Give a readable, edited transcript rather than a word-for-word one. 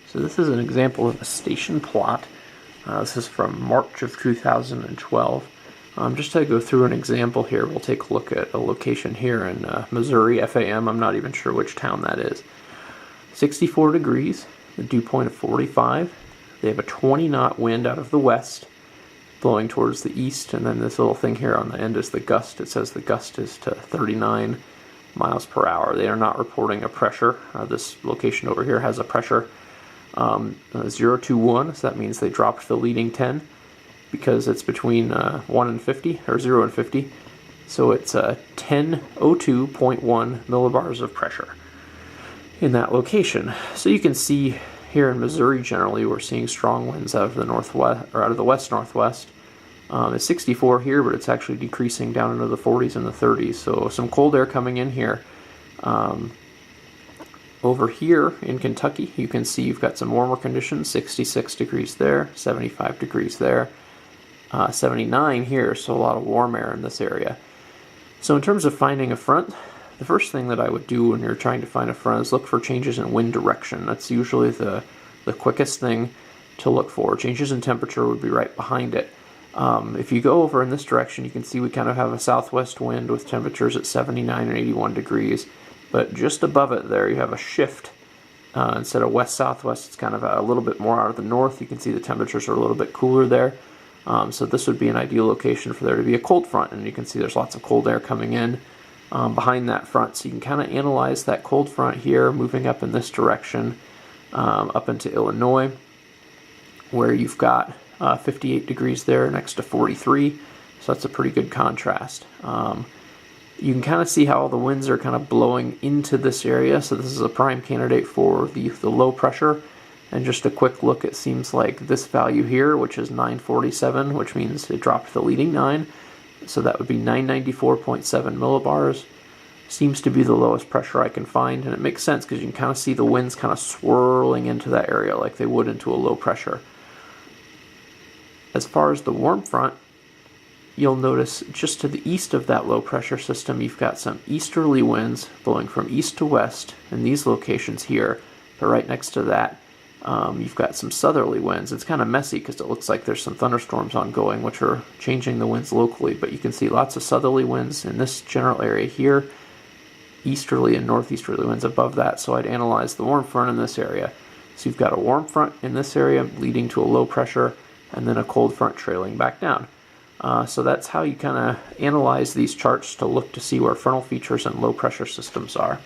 So this is an example of a station plot. This is from March of 2012. Just to go through an example here, we'll take a look at a location here in Missouri, FAM. I'm not even sure which town that is. 64 degrees, the dew point of 45. They have a 20-knot wind out of the west, blowing towards the east, and then this little thing here on the end is the gust. It says the gust is to 39 miles per hour. They are not reporting a pressure. This location over here has a pressure 0 to 1, so that means they dropped the leading 10 because it's between 1 and 50, or 0 and 50. So it's 1002.1 millibars of pressure in that location. So you can see here in Missouri, generally, we're seeing strong winds out of the northwest, or out of the west-northwest. It's 64 here, but it's actually decreasing down into the 40s and the 30s. So some cold air coming in here. Over here in Kentucky, you can see you've got some warmer conditions, 66 degrees there, 75 degrees there, 79 here, so a lot of warm air in this area. So in terms of finding a front, the first thing that I would do when you're trying to find a front is look for changes in wind direction. That's usually the quickest thing to look for. Changes in temperature would be right behind it. If you go over in this direction, you can see we kind of have a southwest wind with temperatures at 79 and 81 degrees. But just above it there, you have a shift. Instead of west-southwest, it's kind of a little bit more out of the north. You can see the temperatures are a little bit cooler there. So this would be an ideal location for there to be a cold front. And you can see there's lots of cold air coming in behind that front. So you can kind of analyze that cold front here, moving up in this direction, up into Illinois, where you've got 58 degrees there next to 43. So that's a pretty good contrast. You can kind of see how the winds are kind of blowing into this area, so this is a prime candidate for the low pressure. And just a quick look, it seems like this value here, which is 947, which means it dropped the leading 9, so that would be 994.7 millibars, seems to be the lowest pressure I can find, and it makes sense because you can kind of see the winds kind of swirling into that area like they would into a low pressure. As far as the warm front, you'll notice just to the east of that low pressure system, you've got some easterly winds blowing from east to west in these locations here. But right next to that, you've got some southerly winds. It's kind of messy because it looks like there's some thunderstorms ongoing, which are changing the winds locally. But you can see lots of southerly winds in this general area here, easterly and northeasterly winds above that. So I'd analyze the warm front in this area. So you've got a warm front in this area leading to a low pressure, and then a cold front trailing back down. So that's how you kind of analyze these charts to look to see where frontal features and low pressure systems are.